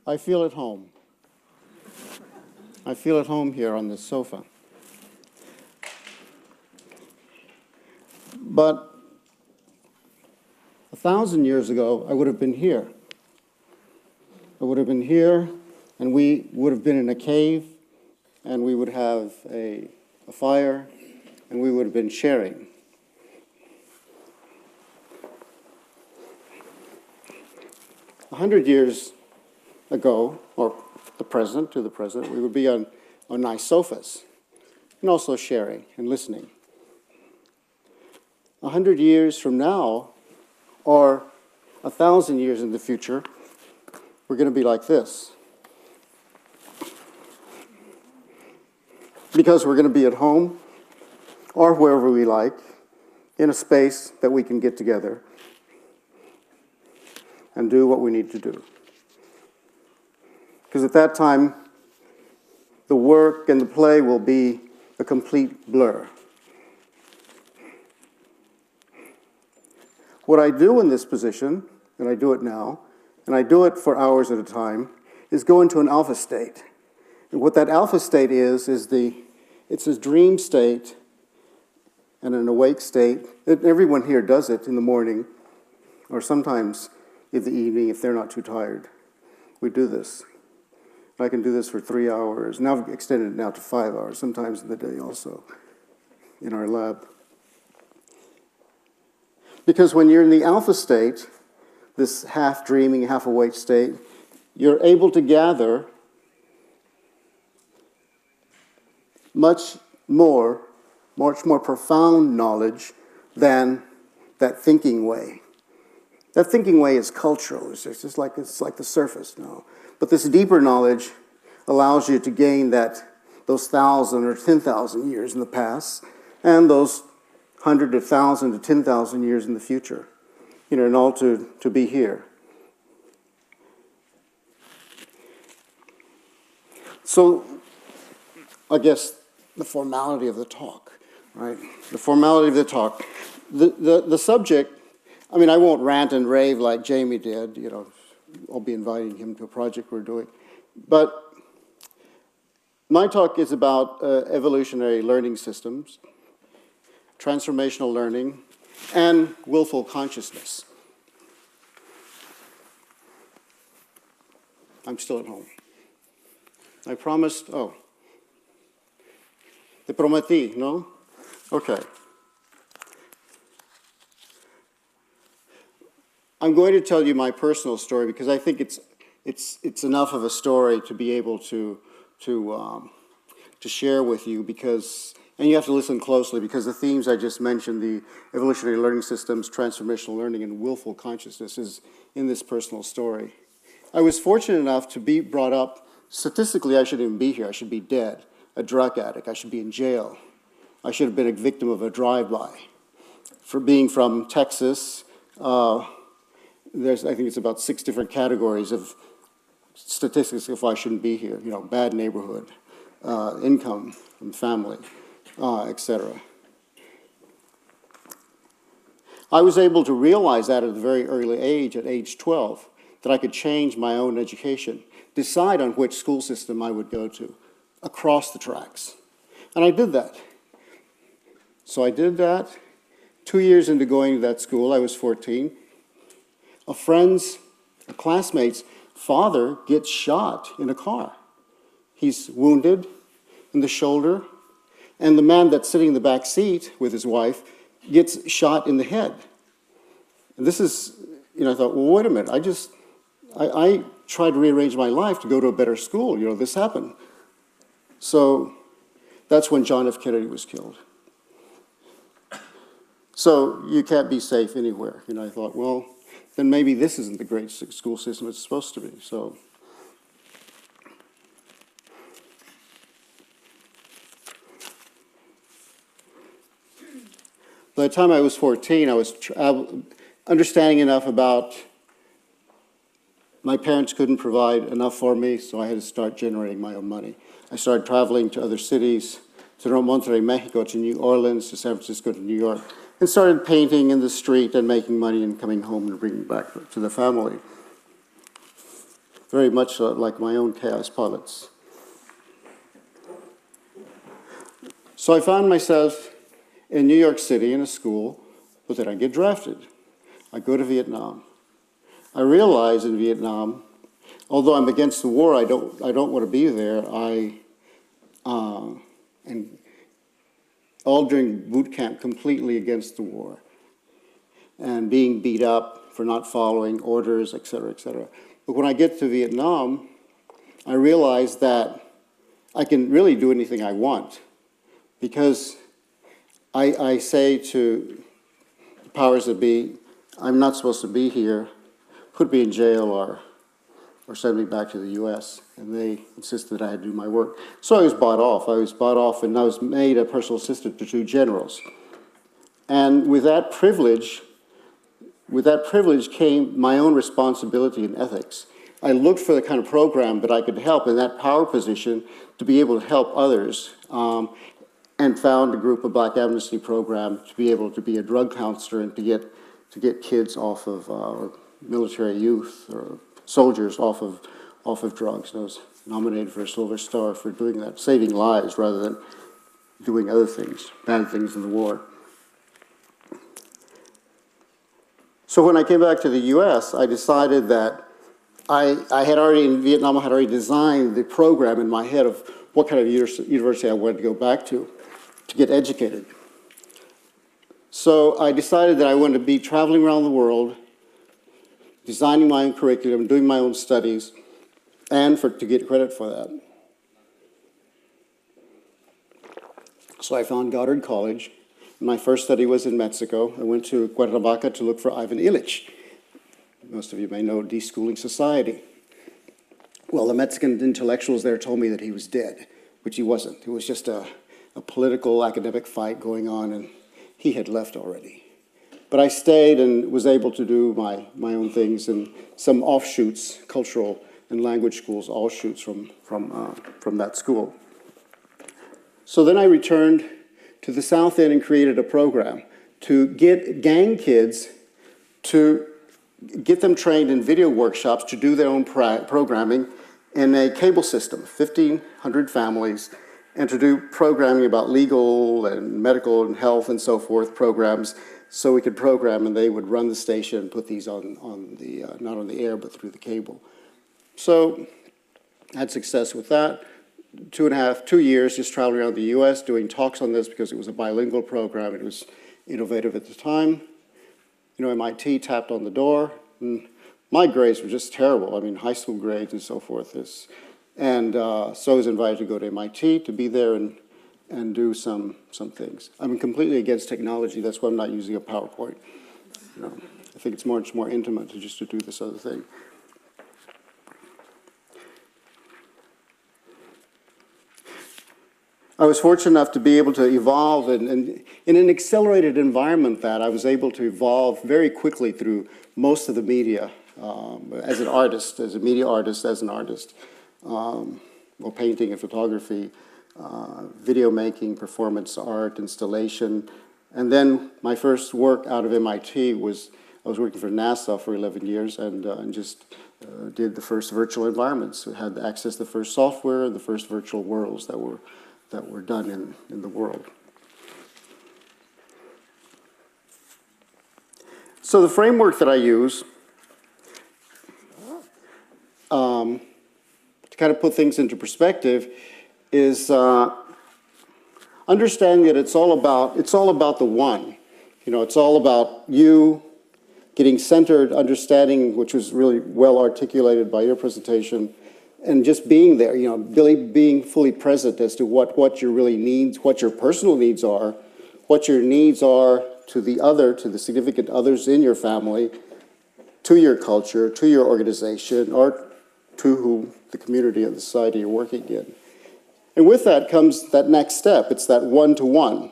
I feel at home. I feel at home here on this sofa. But 1,000 years ago, I would have been here. I would have been here, and we would have been in a cave, and we would have a fire, and we would have been sharing. A 100 years ago, or to the present, we would be on nice sofas, and also sharing and listening. 100 years from now, or 1,000 years in the future, we're going to be like this. Because we're going to be at home, or wherever we like, in a space that we can get together and do what we need to do. Because at that time, the work and the play will be a complete blur. What I do in this position, and I do it now, and I do it for hours at a time, is go into an alpha state. And what that alpha state is it's a dream state and an awake state. Everyone here does it in the morning, or sometimes in the evening if they're not too tired. We do this. I can do this for 3 hours. Now I've extended it now to 5 hours, sometimes in the day also, in our lab. Because when you're in the alpha state, this half-dreaming, half-awake state, you're able to gather much more profound knowledge than that thinking way. That thinking way is cultural. It's just like the surface now. But this deeper knowledge allows you to gain those 1,000 or 10,000 years in the past, and those 100 to 1,000 to 10,000 years in the future, in all to be here. So, I guess the formality of the talk, right? The formality of the talk. The subject, I mean, I won't rant and rave like Jamie did, I'll be inviting him to a project we're doing. But my talk is about evolutionary learning systems, transformational learning, and willful consciousness. I'm still at home. I promised, te prometí, no? Okay. I'm going to tell you my personal story because I think it's enough of a story to be able to share with you and you have to listen closely because the themes I just mentioned, the evolutionary learning systems, transformational learning, and willful consciousness is in this personal story. I was fortunate enough to be brought up, statistically I shouldn't even be here, I should be dead, a drug addict, I should be in jail. I should have been a victim of a drive-by. For being from Texas, I think it's about 6 different categories of statistics of why I shouldn't be here. Bad neighborhood, income and family, etc. I was able to realize that at a very early age, at age 12, that I could change my own education, decide on which school system I would go to, across the tracks. And I did that. So I did that. 2 years into going to that school, I was 14. A classmate's father gets shot in a car. He's wounded in the shoulder, and the man that's sitting in the back seat with his wife gets shot in the head. And this is, I thought, well, wait a minute, I tried to rearrange my life to go to a better school, this happened. So that's when John F. Kennedy was killed. So you can't be safe anywhere. I thought, well, then maybe this isn't the great school system it's supposed to be. So by the time I was 14, I was understanding enough about my parents couldn't provide enough for me, so I had to start generating my own money. I started traveling to other cities, to Monterrey, Mexico, to New Orleans, to San Francisco, to New York, and started painting in the street and making money and coming home and bringing back to the family. very much like my own chaos pilots. So I found myself in New York City in a school, but then I get drafted. I go to Vietnam. I realize in Vietnam, although I'm against the war, I don't want to be there. And all during boot camp, completely against the war, and being beat up for not following orders, et cetera, et cetera. But when I get to Vietnam, I realize that I can really do anything I want, because I say to the powers that be, I'm not supposed to be here, put me in jail or send me back to the U.S., and they insisted that I had to do my work. So I was bought off. And I was made a personal assistant to 2 generals. And with that privilege came my own responsibility and ethics. I looked for the kind of program that I could help in that power position to be able to help others, and found a group, a Black Amnesty program, to be able to be a drug counselor and to get kids off of, or military youth or soldiers off of drugs. And I was nominated for a Silver Star for doing that, saving lives rather than doing other things, bad things in the war. So when I came back to the U.S., I decided that I had already, in Vietnam, I had already designed the program in my head of what kind of university I wanted to go back to get educated. So I decided that I wanted to be traveling around the world, designing my own curriculum, doing my own studies, and to get credit for that. So I found Goddard College. My first study was in Mexico. I went to Cuernavaca to look for Ivan Illich. Most of you may know Deschooling Society. Well, the Mexican intellectuals there told me that he was dead, which he wasn't. It was just a political, academic fight going on, and he had left already. But I stayed and was able to do my own things, and some offshoots, cultural and language schools, offshoots from that school. So then I returned to the South End and created a program to get gang kids, to get them trained in video workshops to do their own programming in a cable system, 1,500 families, and to do programming about legal and medical and health and so forth programs, so we could program and they would run the station and put these on the, not on the air, but through the cable. So I had success with that. 2 years just traveling around the U.S. doing talks on this because it was a bilingual program. It was innovative at the time. You know, MIT tapped on the door, and my grades were just terrible. I mean, high school grades and so forth. So I was invited to go to MIT to be there and do some things. I'm completely against technology. That's why I'm not using a PowerPoint. You know, I think it's much more intimate just to do this other thing. I was fortunate enough to be able to evolve, and in an accelerated environment that I was able to evolve very quickly through most of the media as an artist, as a media artist, as an artist. Well, painting and photography, video making, performance art, installation. And then my first work out of MIT was, I was working for NASA for 11 years and just did the first virtual environments. We had access to the first software, the first virtual worlds that were done in the world. So the framework that I use to kind of put things into perspective is understanding that it's all about the one. You know, it's all about you getting centered, understanding, which was really well articulated by your presentation, and just being there, you know, really being fully present as to what your really needs, what your personal needs are, what your needs are to the other, to the significant others in your family, to your culture, to your organization, or to who the community and the society you're working in. And with that comes that next step. It's that one-to-one.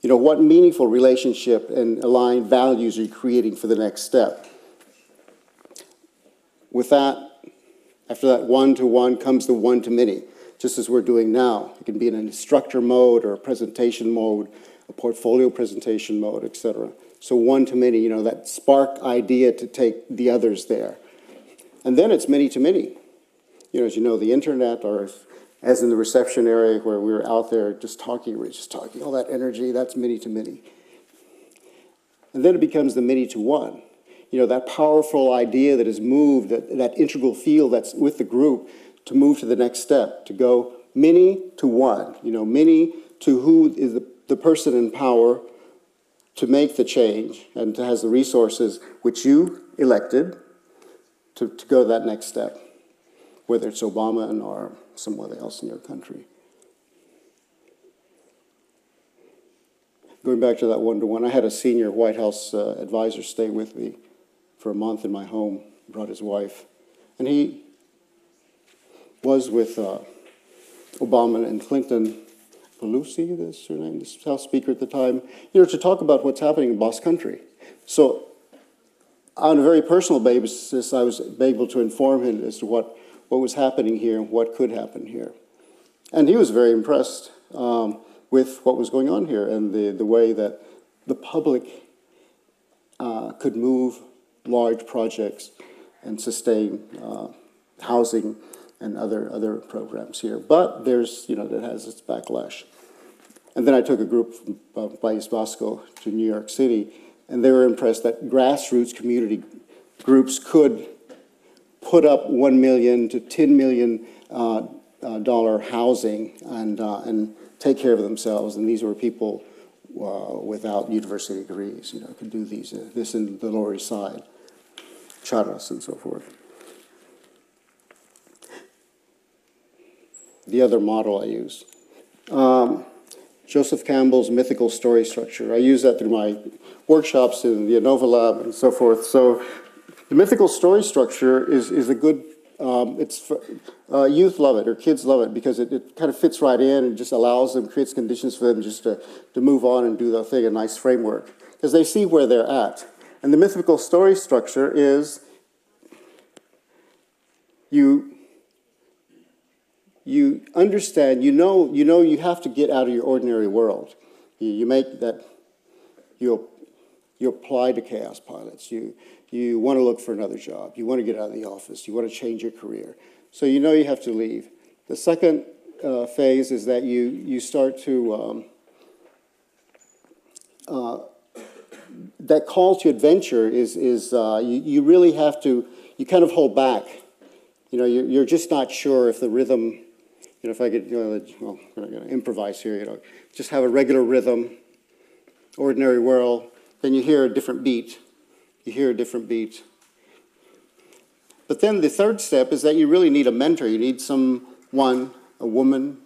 You know, what meaningful relationship and aligned values are you creating for the next step? With that, after that one-to-one comes the one-to-many, just as we're doing now. It can be in an instructor mode or a presentation mode, a portfolio presentation mode, etc. So one-to-many, you know, that spark idea to take the others there. And then it's many to many. You know, as you know, the internet, or as in the reception area where we were out there just talking, all that energy, that's many to many. And then it becomes the many to one. You know, that powerful idea that has moved, that integral field that's with the group, to move to the next step, to go many to one. You know, many to who is the person in power to make the change and to has the resources which you elected to go to that next step, whether it's Obama or someone else in your country. Going back to that one-to-one, I had a senior White House advisor stay with me for a month in my home, brought his wife, and he was with Obama and Clinton. Pelosi, that's her name, the House Speaker at the time, you know, to talk about what's happening in Basque Country. So on a very personal basis, I was able to inform him as to what was happening here and what could happen here. And he was very impressed with what was going on here and the way that the public could move large projects and sustain housing and other programs here. But there's, you know, that has its backlash. And then I took a group from País Vasco to New York City, and they were impressed that grassroots community groups could put up $1 million to $10 million dollar housing and take care of themselves. And these were people without university degrees, you know, could do this in the Lower East Side, Charras and so forth. The other model I use. Joseph Campbell's Mythical story structure. I use that through my workshops in the InnovaLab and so forth. So the mythical story structure is a good, youth love it, or kids love it, because it kind of fits right in and just allows them, creates conditions for them just to move on and do their thing, a nice framework, because they see where they're at. And the mythical story structure is you understand, you know you have to get out of your ordinary world. You make that, you apply to Chaos Pilots. You want to look for another job. You want to get out of the office. You want to change your career. So you know you have to leave. The second phase is that you start to, that call to adventure is you really have to, you kind of hold back. You know, you're just not sure if the rhythm, you know, if I could, you know, well, I'm going to improvise here, you know, just have a regular rhythm, ordinary world, then you hear a different beat. You hear a different beat. But then the third step is that you really need a mentor. You need someone, a woman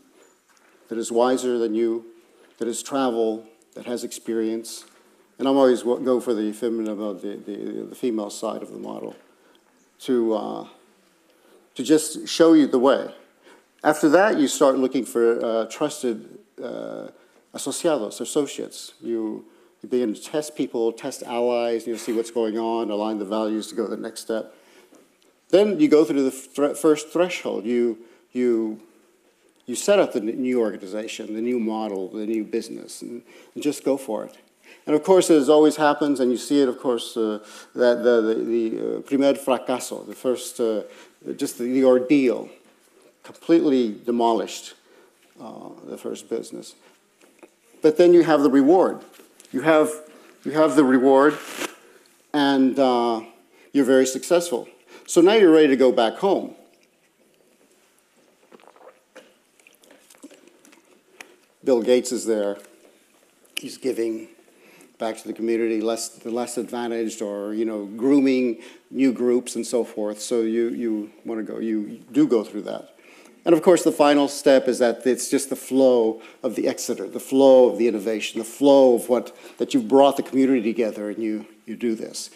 that is wiser than you, that has traveled, that has experience. And I'm always go for the feminine, the female side of the model, to just show you the way. After that, you start looking for trusted associates. You begin to test people, test allies, you know, see what's going on, align the values to go to the next step. Then you go through the first threshold. You set up the new organization, the new model, the new business, and just go for it. And of course, as always happens, and you see it, of course, that the primer fracaso, the first, just the ordeal, completely demolished the first business. But then you have the reward. You have the reward, and you're very successful. So now you're ready to go back home. Bill Gates is there. He's giving back to the community, the less advantaged, or, you know, grooming new groups and so forth. So you want to go, you do go through that. And of course, the final step is that it's just the flow of the exeter, the flow of the innovation, the flow of that you've brought the community together, and you do this.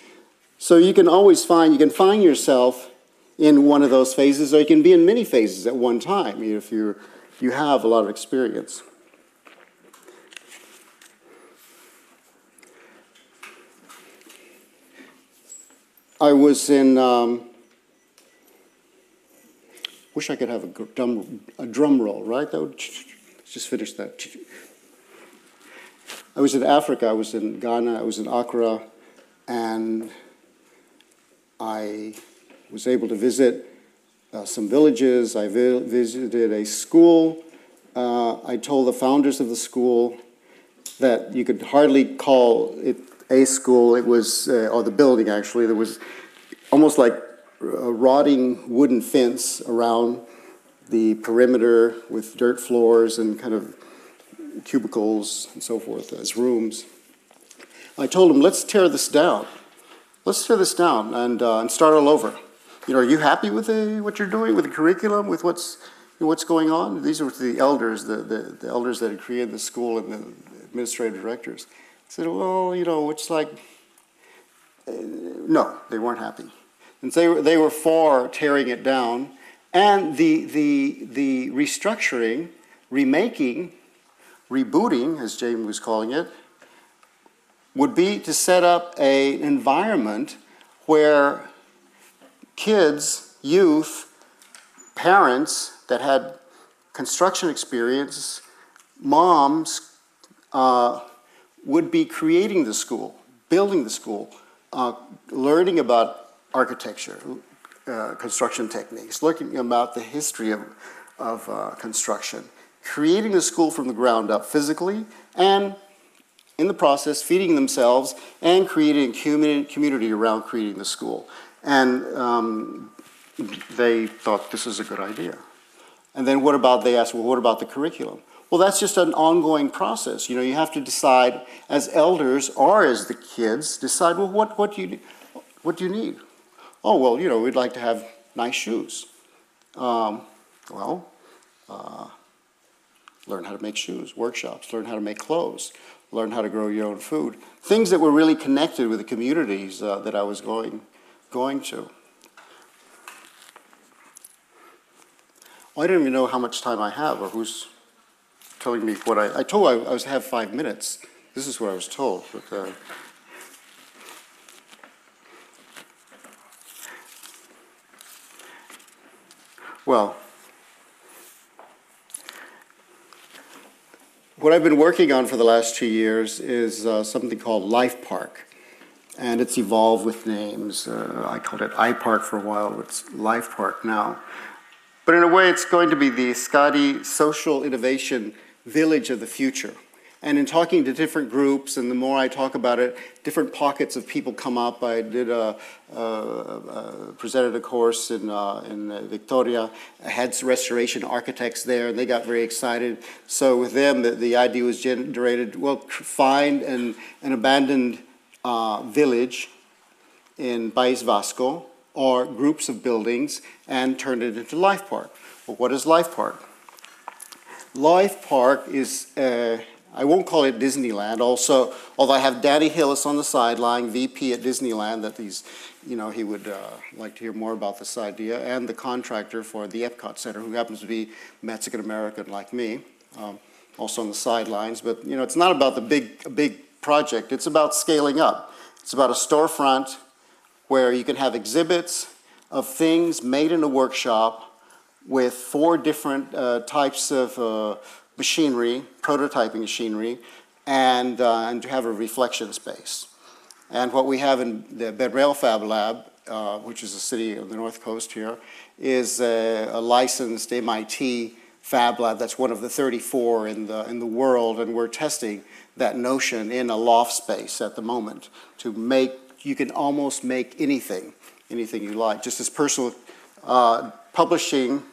So you can always find yourself in one of those phases, or you can be in many phases at one time if you have a lot of experience. I was in, wish I could have a drum roll, right? That would, just finish that. I was in Africa, I was in Ghana, I was in Accra, and I was able to visit some villages. I visited a school. I told the founders of the school that you could hardly call it a school. It was, or the building actually, there was almost like a rotting wooden fence around the perimeter with dirt floors and kind of cubicles and so forth as rooms. I told them, let's tear this down. Let's tear this down and start all over. You know, are you happy with what you're doing, with the curriculum, with what's going on? These were the elders, the elders that had created the school and the administrative directors. I said, well, you know, it's like, no, they weren't happy. And so they were for tearing it down. And the restructuring, remaking, rebooting, as James was calling it, would be to set up an environment where kids, youth, parents that had construction experience, moms, would be creating the school, building the school, learning about architecture, construction techniques, looking about the history of construction, creating the school from the ground up physically, and in the process feeding themselves and creating a community around creating the school. And they thought this is a good idea. And then what about, they asked, well, what about the curriculum? Well, that's just an ongoing process. You know, you have to decide as elders or as the kids, decide, well, what do you need? Oh, well, you know, we'd like to have nice shoes. Learn how to make shoes, workshops, learn how to make clothes, learn how to grow your own food. Things that were really connected with the communities that I was going to. Well, I don't even know how much time I have or who's telling me what I told I was have 5 minutes. This is what I was told. But, well, what I've been working on for the last 2 years is something called LifePark. And it's evolved with names. I called it iPark for a while, it's LifePark now. But in a way, it's going to be the Skadi Social Innovation Village of the Future. And in talking to different groups, and the more I talk about it, different pockets of people come up. I did presented a course in Victoria. I had restoration architects there, and they got very excited. So with them, the idea was generated, well, find an abandoned village in País Vasco, or groups of buildings, and turn it into LifePark. Well, what is LifePark? LifePark is, I won't call it Disneyland, also, although I have Danny Hillis on the sideline, VP at Disneyland, that he's, you know, he would like to hear more about this idea, and the contractor for the Epcot Center, who happens to be Mexican-American like me, also on the sidelines. But, you know, it's not about the big project, it's about scaling up. It's about a storefront where you can have exhibits of things made in a workshop with 4 different types of machinery, prototyping machinery, and to have a reflection space. And what we have in the Benrail Fab Lab, which is a city on the north coast here, is a licensed MIT Fab Lab. That's one of the 34 in the world, and we're testing that notion in a loft space at the moment to make, you can almost make anything you like. Just as personal publishing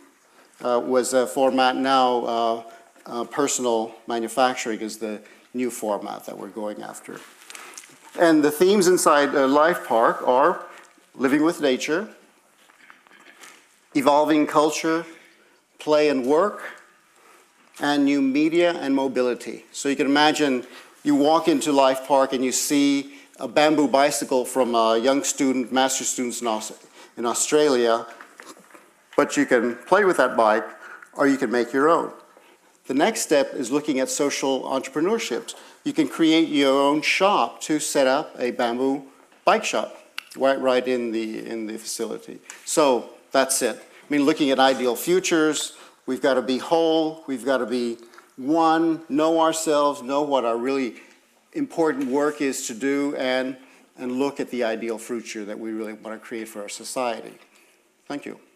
was a format, now personal manufacturing is the new format that we're going after. And the themes inside LifePark are living with nature, evolving culture, play and work, and new media and mobility. So you can imagine you walk into LifePark and you see a bamboo bicycle from a young student, master's students in Australia, but you can play with that bike or you can make your own. The next step is looking at social entrepreneurship. You can create your own shop to set up a bamboo bike shop right in the facility. So that's it. I mean, looking at ideal futures, we've got to be whole, we've got to be one, know ourselves, know what our really important work is to do, and look at the ideal future that we really want to create for our society. Thank you.